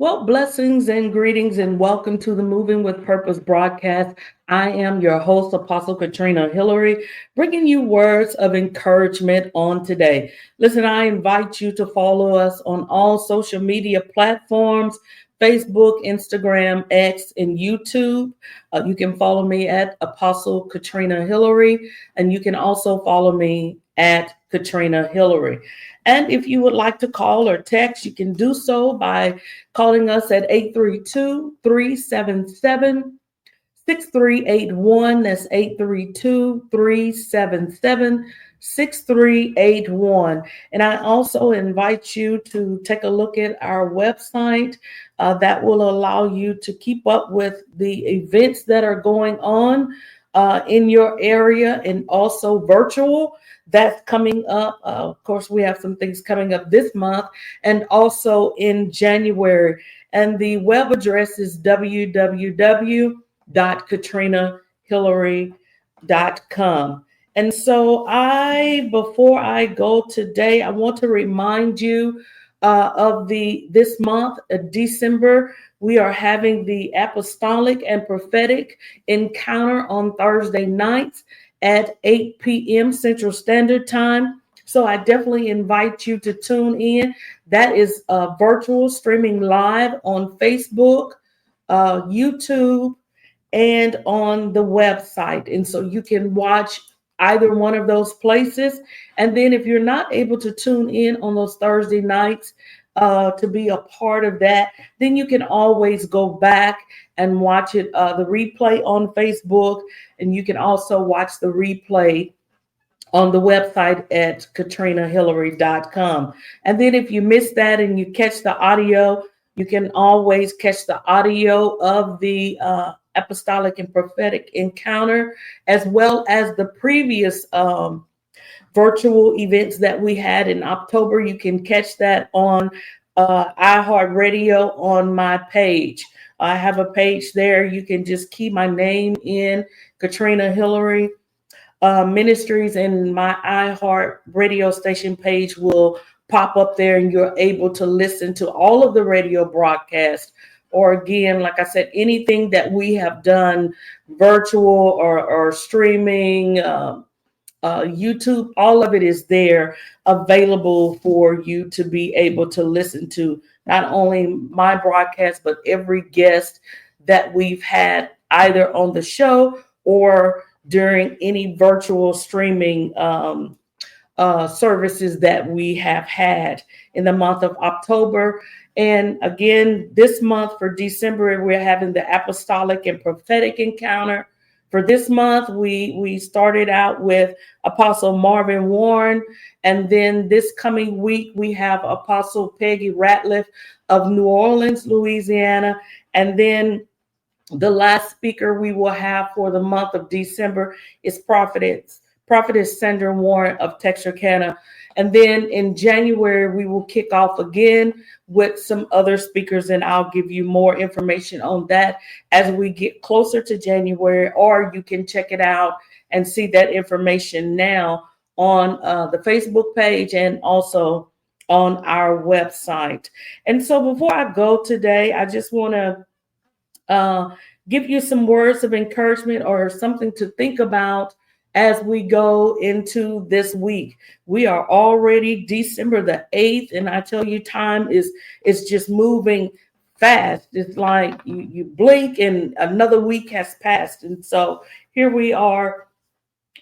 Well, blessings and greetings, and welcome to the Moving with Purpose broadcast. I am your host, Apostle Katrina Hillary, bringing you words of encouragement on today. Listen, I invite you to follow us on all social media platforms: Facebook, Instagram, X, and YouTube. You can follow me at Apostle Katrina Hillary, and you can also follow me at Katrina Hillary. And if you would like to call or text, you can do so by calling us at 832-377-6381. That's 832-377-6381. And I also invite you to take a look at our website. That will allow you to keep up with the events that are going on in your area, and also virtual. That's coming up. Of course, we have some things coming up this month and also in January. And the web address is www.katrinahillary.com. And so before I go today, I want to remind you of this month, December. We are having the Apostolic and Prophetic Encounter on Thursday nights at 8 p.m. Central Standard Time. So I definitely invite you to tune in. That is virtual streaming live on Facebook, YouTube, and on the website. And so you can watch either one of those places. And then if you're not able to tune in on those Thursday nights to be a part of that, then you can always go back and watch it, the replay on Facebook. And you can also watch the replay on the website at katrinahillary.com. And then if you miss that and you catch the audio, you can always catch the audio of the Apostolic and Prophetic Encounter, as well as the previous virtual events that we had in October. You can catch that on iHeartRadio on my page. I have a page there. You can just key my name in, Katrina Hillary Ministries, and my iHeart radio station page will pop up there, and you're able to listen to all of the radio broadcasts. Or again, like I said, anything that we have done virtual or streaming, YouTube, all of it is there available for you to be able to listen to, not only my broadcast, but every guest that we've had either on the show or during any virtual streaming services that we have had in the month of October. And again, this month for December, we're having the Apostolic and Prophetic Encounter. For this month, we started out with Apostle Marvin Warren. And then this coming week, we have Apostle Peggy Ratliff of New Orleans, Louisiana. And then the last speaker we will have for the month of December is Prophetess Sandra Warren of Texarkana. And then in January, we will kick off again with some other speakers, and I'll give you more information on that as we get closer to January, or you can check it out and see that information now on the Facebook page and also on our website. And so before I go today, I just want to give you some words of encouragement or something to think about as we go into this week. We are already December the 8th, and I tell you, time is just moving fast. It's like you blink and another week has passed. And so here we are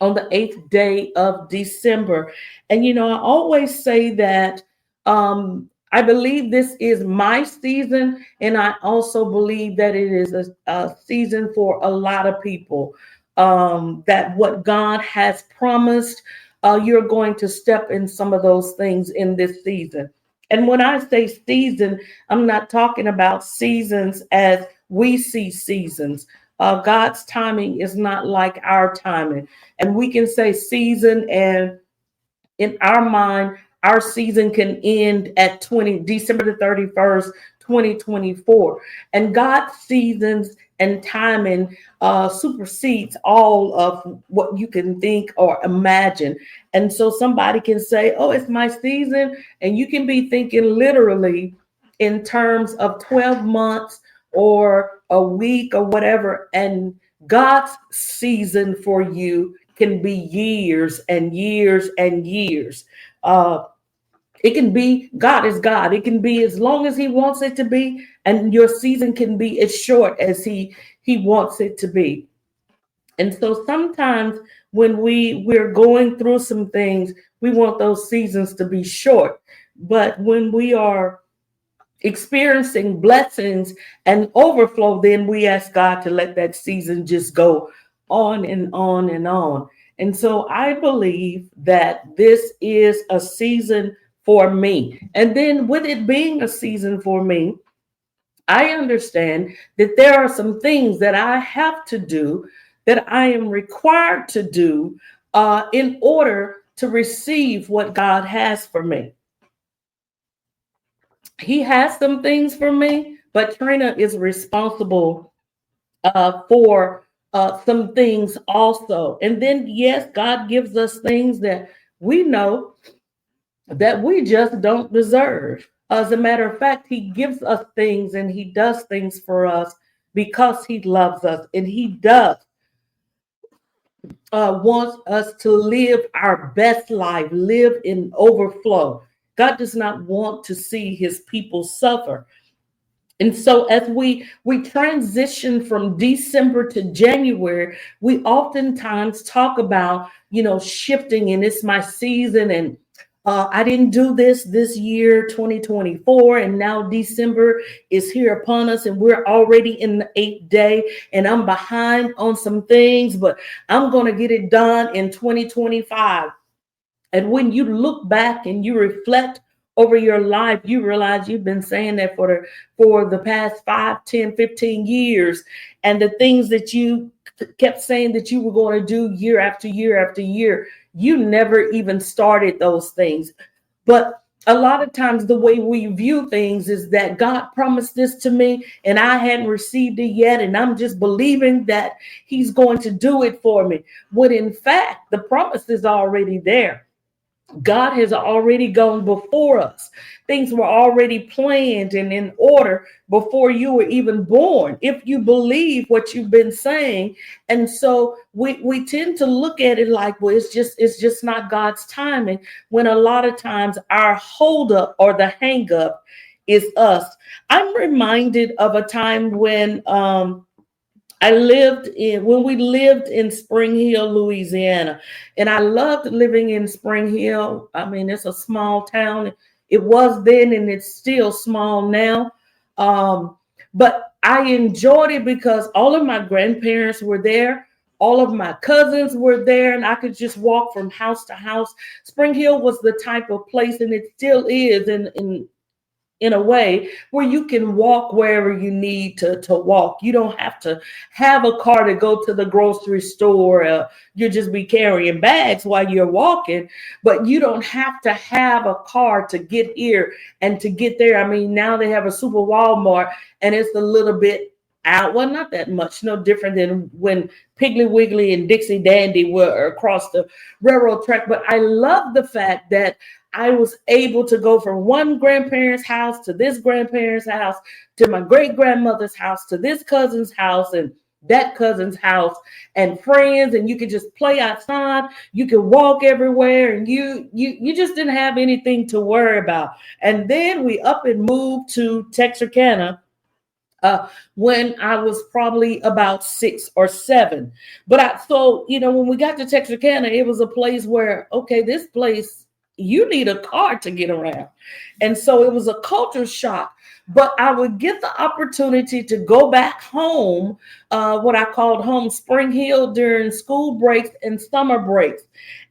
on the 8th day of December. And I always say that I believe this is my season, and I also believe that it is a season for a lot of people. That what God has promised, you're going to step in some of those things in this season. And when I say season, I'm not talking about seasons as we see seasons. God's timing is not like our timing. And we can say season, and in our mind, our season can end at December the 31st, 2024. And God's seasons and timing supersedes all of what you can think or imagine. And so somebody can say, oh, it's my season. And you can be thinking literally in terms of 12 months or a week or whatever. And God's season for you can be years and years and years. Uh, it can be, God is God. It can be as long as He wants it to be, and your season can be as short as He wants it to be. And so sometimes when we're going through some things, we want those seasons to be short. But when we are experiencing blessings and overflow, then we ask God to let that season just go on and on and on. And so I believe that this is a season for me. And then with it being a season for me, I understand that there are some things that I have to do, that I am required to do in order to receive what God has for me. He has some things for me, but Trina is responsible for some things also. And then, yes, God gives us things that we know that we just don't deserve. As a matter of fact, He gives us things and He does things for us because He loves us, and He does wants us to live our best life, live in overflow. God does not want to see His people suffer. And so as we transition from December to January, we oftentimes talk about, shifting, and it's my season, and I didn't do this year, 2024, and now December is here upon us, and we're already in the 8th day, and I'm behind on some things, but I'm going to get it done in 2025. And when you look back and you reflect over your life, you realize you've been saying that for the past 5, 10, 15 years. And the things that you kept saying that you were going to do year after year after year, you never even started those things. But a lot of times the way we view things is that God promised this to me and I hadn't received it yet, and I'm just believing that He's going to do it for me. When in fact, the promise is already there. God has already gone before us. Things were already planned and in order before you were even born, if you believe what you've been saying. And so we tend to look at it like, well, it's just not God's timing, when a lot of times our holdup or the hang up is us. I'm reminded of a time when when we lived in Spring Hill, Louisiana, and I loved living in Spring Hill. I mean, it's a small town. It was then, and it's still small now. But I enjoyed it because all of my grandparents were there. All of my cousins were there, and I could just walk from house to house. Spring Hill was the type of place, and it still is in a way where you can walk wherever you need to walk. You don't have to have a car to go to the grocery store. You just be carrying bags while you're walking, but you don't have to have a car to get here and to get there. I mean, now they have a super Walmart, and it's a little bit out. Well, not that much, no different than when Piggly Wiggly and Dixie Dandy were across the railroad track. But I love the fact that I was able to go from one grandparent's house to this grandparent's house, to my great grandmother's house, to this cousin's house, and that cousin's house, and friends, and you could just play outside. You could walk everywhere, and you just didn't have anything to worry about. And then we up and moved to Texarkana when I was probably about 6 or 7. But when we got to Texarkana, it was a place where, okay, this place, you need a car to get around. And so it was a culture shock. But I would get the opportunity to go back home, what I called home, Spring Hill, during school breaks and summer breaks.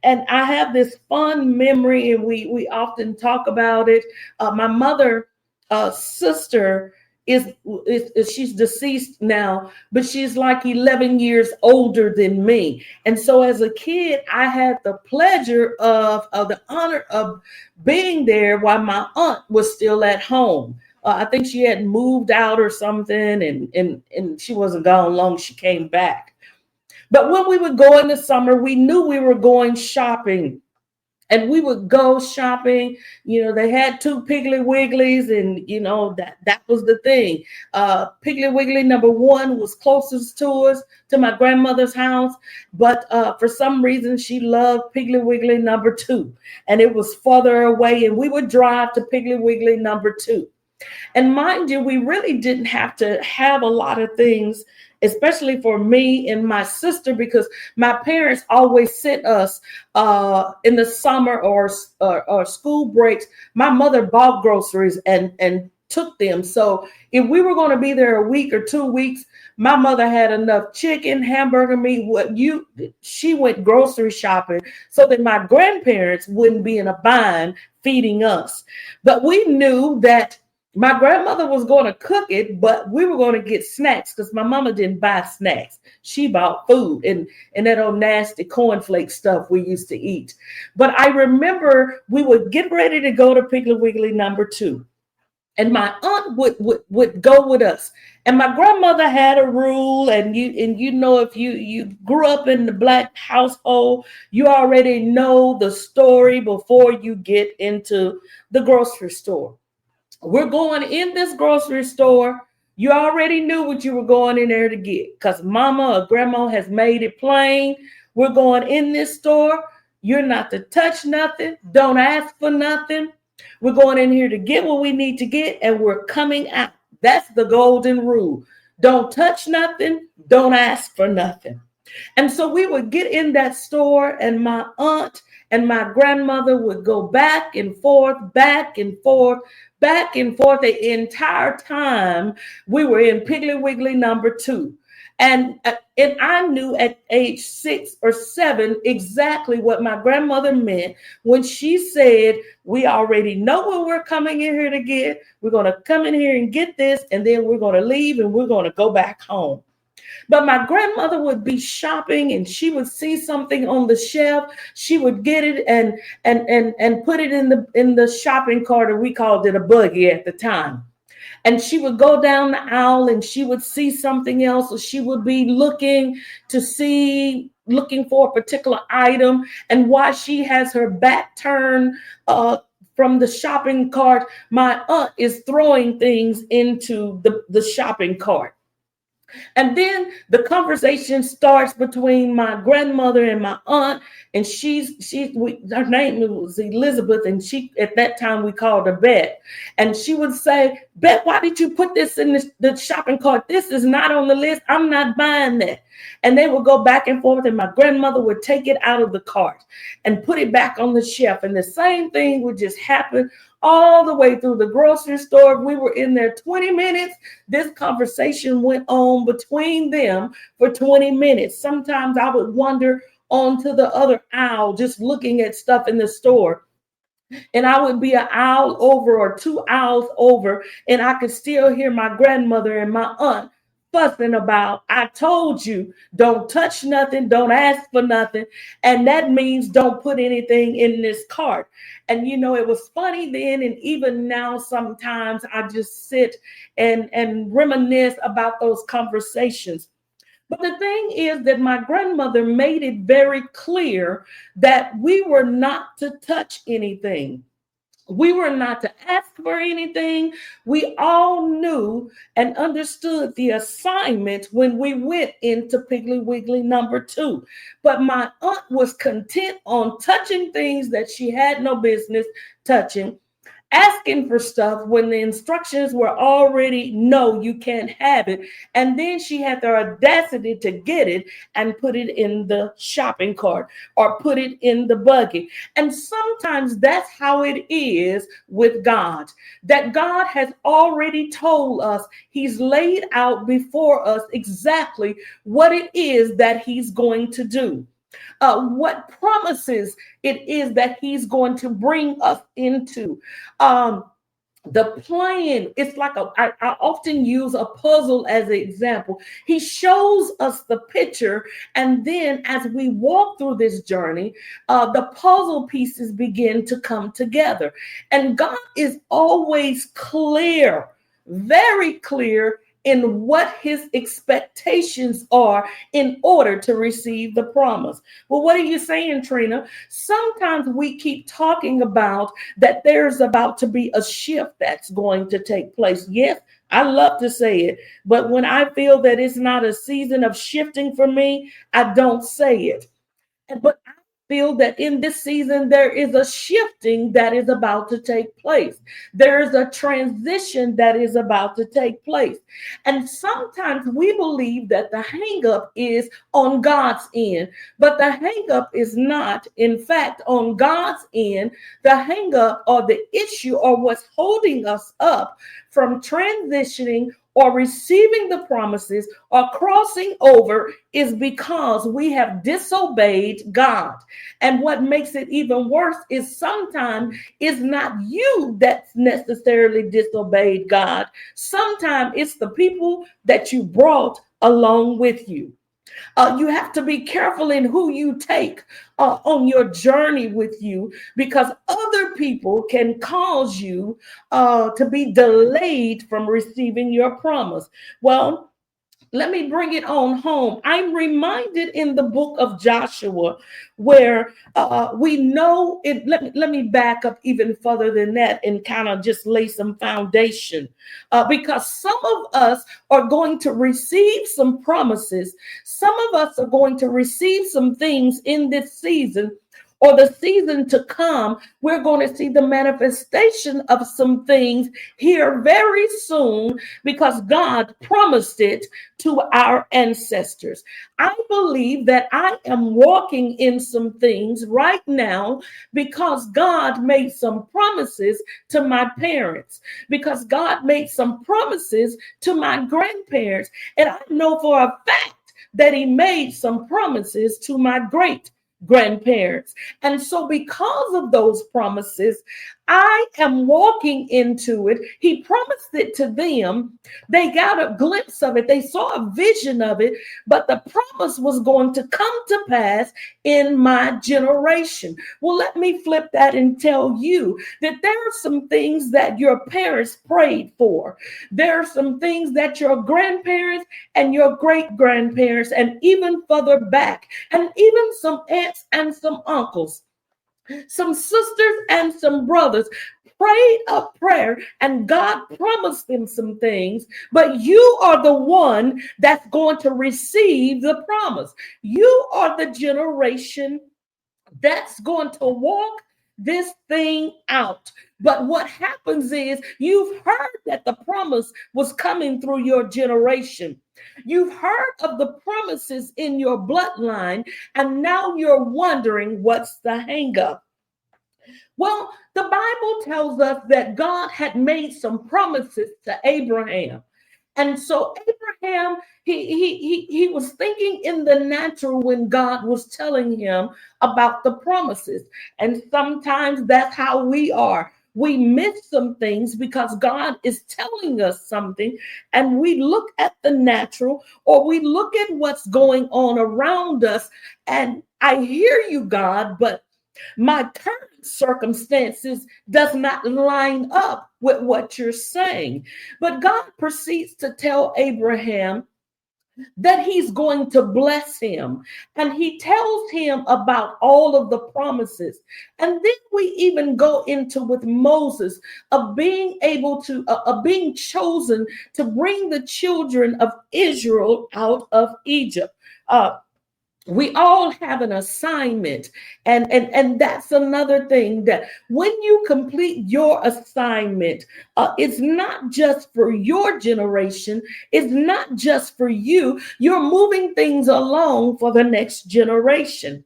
And I have this fun memory, and we often talk about it. My mother, sister, is she's deceased now, but she's like 11 years older than me. And so as a kid, I had the pleasure of the honor of being there while my aunt was still at home. I think she had moved out or something, and she wasn't gone long. She came back. But when we would go in the summer, we knew we were going shopping. and we would go shopping. They had two Piggly Wigglies, and that was the thing. Piggly Wiggly number one was closest to us, to my grandmother's house, but for some reason she loved Piggly Wiggly number two, and it was further away, and we would drive to Piggly Wiggly number two. And mind you, we really didn't have to have a lot of things, especially for me and my sister, because my parents always sent us in the summer or school breaks. My mother bought groceries and took them. So if we were going to be there a week or 2 weeks, my mother had enough chicken, hamburger meat. She went grocery shopping so that my grandparents wouldn't be in a bind feeding us. But we knew that my grandmother was going to cook it, but we were going to get snacks because my mama didn't buy snacks. She bought food and that old nasty cornflake stuff we used to eat. But I remember we would get ready to go to Piggly Wiggly number two, and my aunt would go with us. And my grandmother had a rule, and if you grew up in the Black household, you already know the story before you get into the grocery store. We're going in this grocery store. You already knew what you were going in there to get because mama or grandma has made it plain. We're going in this store. You're not to touch nothing. Don't ask for nothing. We're going in here to get what we need to get, and we're coming out. That's the golden rule. Don't touch nothing. Don't ask for nothing. And so we would get in that store, and my aunt and my grandmother would go back and forth, back and forth, back and forth the entire time we were in Piggly Wiggly number two. And I knew at age 6 or 7 exactly what my grandmother meant when she said, we already know what we're coming in here to get. We're going to come in here and get this, and then we're going to leave and we're going to go back home. But my grandmother would be shopping and she would see something on the shelf. She would get it and put it in the shopping cart, or we called it a buggy at the time. And she would go down the aisle and she would see something else, or she would be looking for a particular item. And while she has her back turned from the shopping cart, my aunt is throwing things into the shopping cart. And then the conversation starts between my grandmother and my aunt, and her name was Elizabeth, and she, at that time, we called her Bet. And she would say, Bet, why did you put this in the shopping cart? This is not on the list. I'm not buying that. And they would go back and forth, and my grandmother would take it out of the cart and put it back on the shelf. And the same thing would just happen all the way through the grocery store. We were in there 20 minutes. This conversation went on between them for 20 minutes. Sometimes I would wander onto the other aisle just looking at stuff in the store. And I would be an aisle over or 2 aisles over, and I could still hear my grandmother and my aunt fussing about, I told you, don't touch nothing, don't ask for nothing. And that means don't put anything in this cart. And, it was funny then. And even now, sometimes I just sit and reminisce about those conversations. But the thing is that my grandmother made it very clear that we were not to touch anything. We were not to ask for anything. We all knew and understood the assignment when we went into Piggly Wiggly number 2. But my aunt was content on touching things that she had no business touching, asking for stuff when the instructions were already, no, you can't have it. And then she had the audacity to get it and put it in the shopping cart or put it in the buggy. And sometimes that's how it is with God, that God has already told us, he's laid out before us exactly what it is that he's going to do. What promises it is that he's going to bring us into. The plan, it's like I often use a puzzle as an example. He shows us the picture, and then as we walk through this journey, the puzzle pieces begin to come together. And God is always clear, very clear in what his expectations are in order to receive the promise. Well, what are you saying, Trina? Sometimes we keep talking about that there's about to be a shift that's going to take place. Yes, I love to say it, but when I feel that it's not a season of shifting for me, I don't say it. But I feel that in this season, there is a shifting that is about to take place. There is a transition that is about to take place. And sometimes we believe that the hangup is on God's end, but the hangup is not, in fact, on God's end. The hangup or the issue or what's holding us up from transitioning or receiving the promises or crossing over is because we have disobeyed God. And what makes it even worse is sometimes it's not you that's necessarily disobeyed God. Sometimes it's the people that you brought along with you. You have to be careful in who you take on your journey with you, because other people can cause you to be delayed from receiving your promise. Well, let me bring it on home. I'm reminded in the book of Joshua where we know it. Let me back up even further than that and kind of just lay some foundation, because some of us are going to receive some promises. Some of us are going to receive some things in this season or the season to come. We're going to see the manifestation of some things here very soon because God promised it to our ancestors. I believe that I am walking in some things right now because God made some promises to my parents, because God made some promises to my grandparents. And I know for a fact that he made some promises to my great grandparents. And so, because of those promises, I am walking into it. He promised it to them. They got a glimpse of it. They saw a vision of it, but the promise was going to come to pass in my generation. Well, let me flip that and tell you that there are some things that your parents prayed for. There are some things that your grandparents and your great grandparents, and even further back, and even some aunts and some uncles, some sisters and some brothers prayed a prayer and God promised them some things, but you are the one that's going to receive the promise. You are the generation that's going to walk this thing out. But what happens is you've heard that the promise was coming through your generation. You've heard of the promises in your bloodline, and now you're wondering what's the hang up. Well, the Bible tells us that God had made some promises to Abraham. And so Abraham, he was thinking in the natural when God was telling him about the promises. And sometimes that's how we are. We miss some things because God is telling us something, and we look at the natural or we look at what's going on around us. And I hear you, God, but my current circumstances does not line up with what you're saying. But God proceeds to tell Abraham that he's going to bless him. And he tells him about all of the promises. And then we even go into with Moses of being able to, of being chosen to bring the children of Israel out of Egypt. We all have an assignment, and that's another thing, that when you complete your assignment, it's not just for your generation, it's not just for you. You're moving things along for the next generation.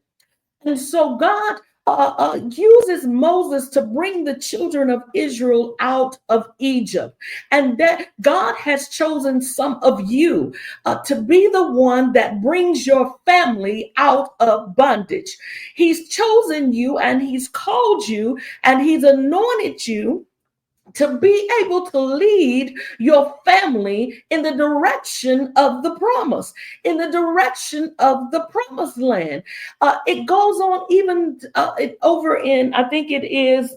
And so God uses Moses to bring the children of Israel out of Egypt. And that God has chosen some of you to be the one that brings your family out of bondage. He's chosen you and he's called you and he's anointed you to be able to lead your family in the direction of the promise, in the direction of the promised land. It goes on even over in, I think it is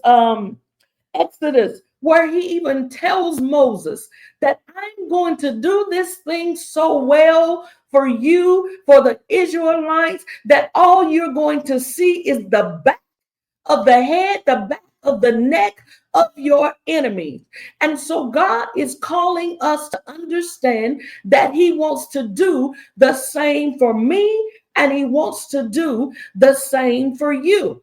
Exodus, where he even tells Moses that I'm going to do this thing so well for you, for the Israelites, that all you're going to see is the back of the head, the back of the neck of your enemies. And so God is calling us to understand that he wants to do the same for me, and he wants to do the same for you.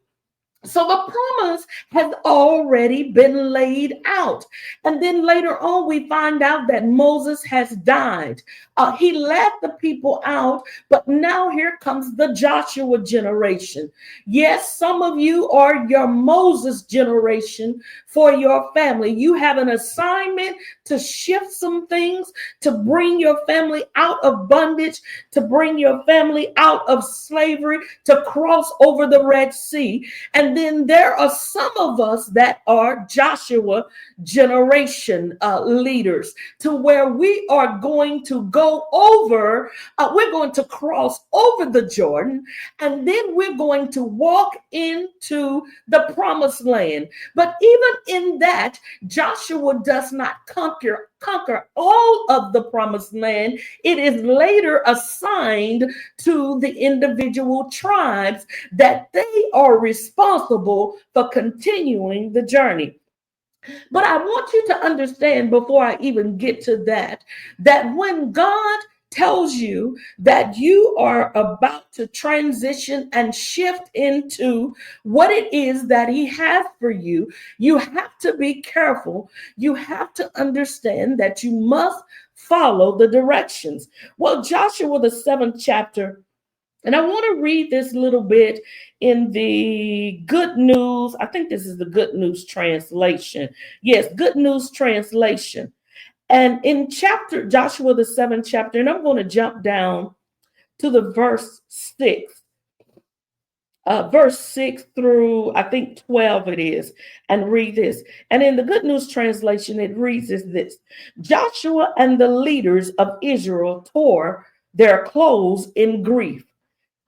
So the promise has already been laid out. And then later on, we find out that Moses has died. He led the people out, but now here comes the Joshua generation. Yes, some of you are your Moses generation for your family. You have an assignment to shift some things, to bring your family out of bondage, to bring your family out of slavery, to cross over the Red Sea. And then there are some of us that are Joshua generation leaders, to where we are going to go over, we're going to cross over the Jordan, and then we're going to walk into the promised land. But even in that, Joshua does not conquer all of the promised land. It is later assigned to the individual tribes that they are responsible for continuing the journey. But I want you to understand, before I even get to that, that when God tells you that you are about to transition and shift into what it is that he has for you, you have to be careful. You have to understand that you must follow the directions. Well, Joshua, the 7th chapter, and I want to read this little bit in the Good News. I think this is the Good News translation. Yes, Good News translation. And in Joshua, the 7th chapter, and I'm going to jump down to the verse 6. Verse 6 through, I think, 12 it is, and read this. And in the Good News translation, it reads as this: Joshua and the leaders of Israel tore their clothes in grief,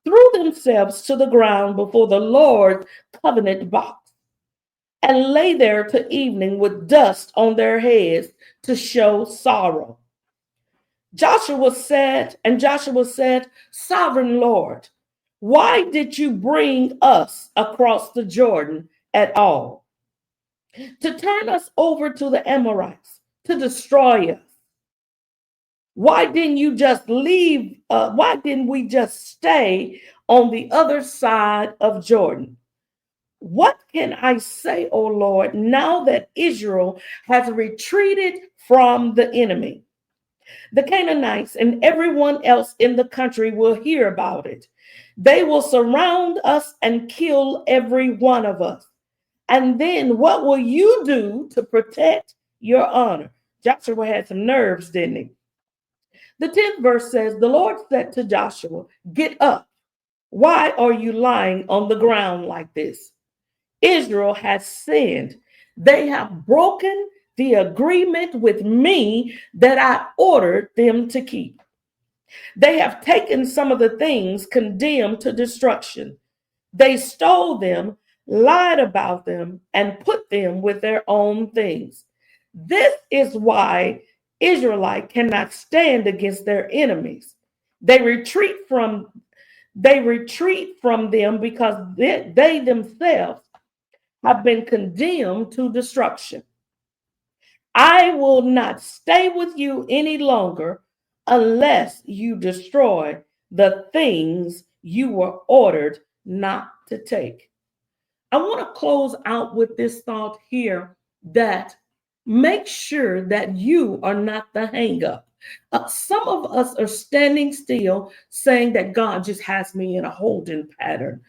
threw themselves to the ground before the Lord's covenant box, and lay there till evening with dust on their heads to show sorrow. Joshua said, Sovereign Lord, why did you bring us across the Jordan at all? To turn us over to the Amorites, to destroy us? Why didn't you just leave? Why didn't we just stay on the other side of Jordan? What can I say, O Lord, now that Israel has retreated from the enemy? The Canaanites and everyone else in the country will hear about it. They will surround us and kill every one of us. And then what will you do to protect your honor? Joshua had some nerves, didn't he? The 10th verse says, the Lord said to Joshua, get up. Why are you lying on the ground like this? Israel has sinned. They have broken the agreement with me that I ordered them to keep. They have taken some of the things condemned to destruction. They stole them, lied about them, and put them with their own things. This is why Israelite cannot stand against their enemies. They retreat from them because they themselves have been condemned to destruction. I will not stay with you any longer unless you destroy the things you were ordered not to take. I want to close out with this thought here, that make sure that you are not the hang up. Some of us are standing still saying that God just has me in a holding pattern.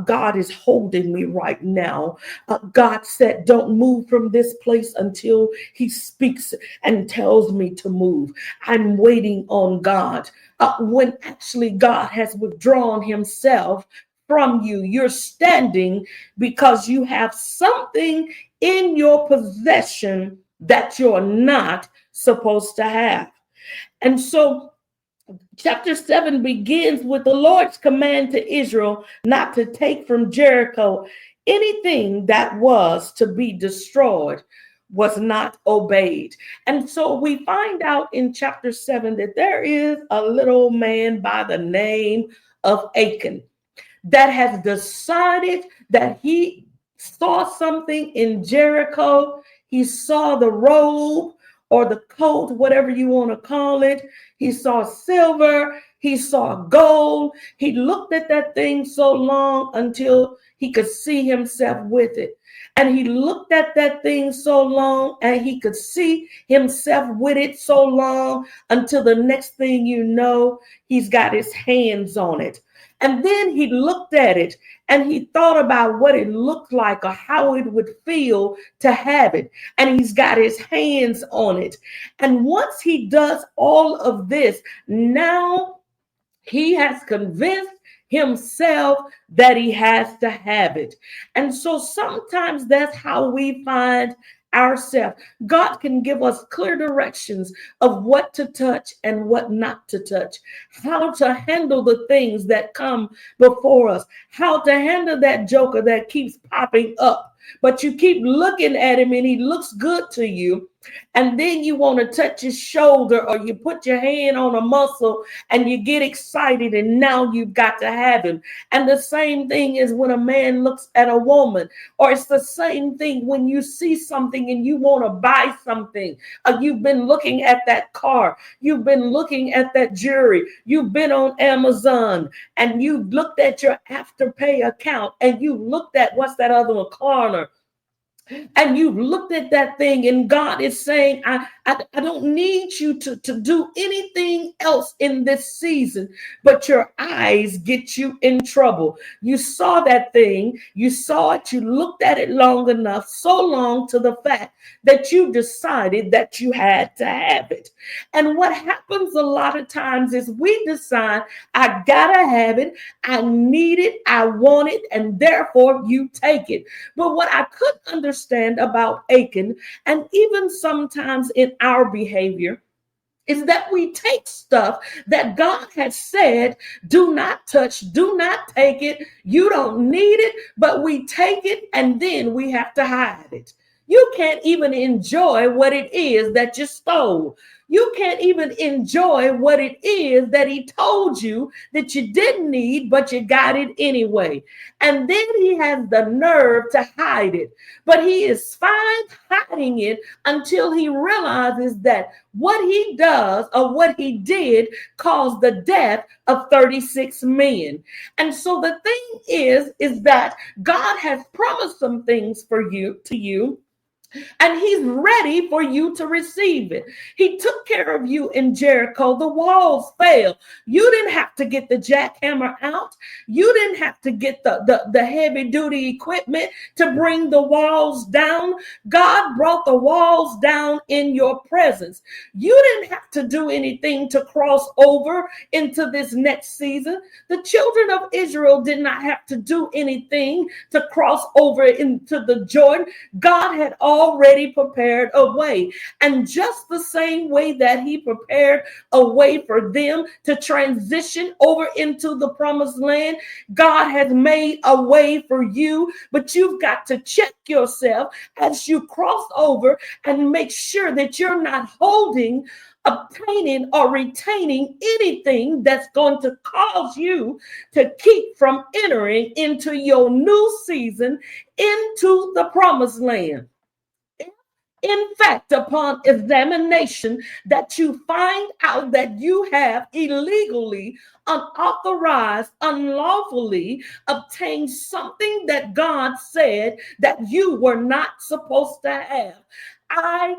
God is holding me right now. God said, don't move from this place until he speaks and tells me to move. I'm waiting on God. When actually God has withdrawn himself from you. You're standing because you have something in your possession that you're not supposed to have. And so chapter 7 begins with the Lord's command to Israel not to take from Jericho anything that was to be destroyed was not obeyed. And so we find out in chapter 7 that there is a little man by the name of Achan that has decided that he saw something in Jericho. He saw the robe or the coat, whatever you want to call it. He saw silver. He saw gold. He looked at that thing so long until he could see himself with it. And he looked at that thing so long and he could see himself with it so long until the next thing you know, he's got his hands on it. And then he looked at it and he thought about what it looked like or how it would feel to have it. And he's got his hands on it. And once he does all of this, now he has convinced himself that he has to have it. And so sometimes that's how we find ourselves. God can give us clear directions of what to touch and what not to touch, how to handle the things that come before us, how to handle that joker that keeps popping up, but you keep looking at him and he looks good to you. And then you want to touch his shoulder or you put your hand on a muscle and you get excited and now you've got to have him. And the same thing is when a man looks at a woman, or it's the same thing when you see something and you want to buy something. You've been looking at that car. You've been looking at that jewelry. You've been on Amazon and you looked at your Afterpay account and you looked at what's that other one, Klarna. And you looked at that thing and God is saying, I don't need you to do anything else in this season, but your eyes get you in trouble. You saw that thing, you saw it, you looked at it long enough, so long to the fact that you decided that you had to have it. And what happens a lot of times is we decide, I gotta have it, I need it, I want it, and therefore you take it. But what I couldn't understand about Achan, and even sometimes in our behavior, is that we take stuff that God has said, do not touch, do not take it, you don't need it, but we take it and then we have to hide it. You can't even enjoy what it is that you stole. You can't even enjoy what it is that he told you that you didn't need, but you got it anyway. And then he has the nerve to hide it. But he is fine hiding it until he realizes that what he does or what he did caused the death of 36 men. And so the thing is that God has promised some things for you, to you, and he's ready for you to receive it. He took care of you in Jericho. The walls fell. You didn't have to get the jackhammer out. You didn't have to get the heavy duty equipment to bring the walls down. God brought the walls down in your presence. You didn't have to do anything to cross over into this next season. The children of Israel did not have to do anything to cross over into the Jordan. God had already prepared a way. And just the same way that he prepared a way for them to transition over into the promised land, God has made a way for you, but you've got to check yourself as you cross over and make sure that you're not holding, obtaining, or retaining anything that's going to cause you to keep from entering into your new season, into the promised land. In fact, upon examination, that you find out that you have illegally, unauthorized, unlawfully obtained something that God said that you were not supposed to have, I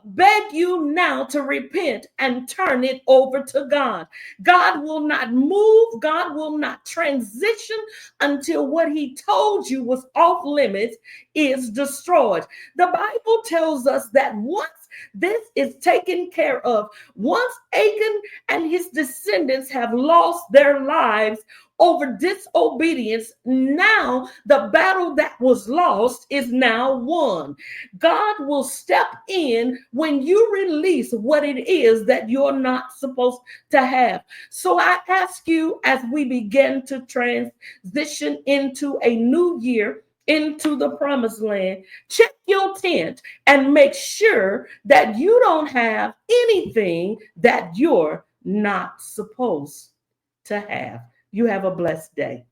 beg you now to repent and turn it over to God. God will not move. God will not transition until what he told you was off limits is destroyed. The Bible tells us that once this is taken care of, once Achan and his descendants have lost their lives over disobedience, now the battle that was lost is now won. God will step in when you release what it is that you're not supposed to have. So I ask you, as we begin to transition into a new year, into the promised land, check your tent and make sure that you don't have anything that you're not supposed to have. You have a blessed day.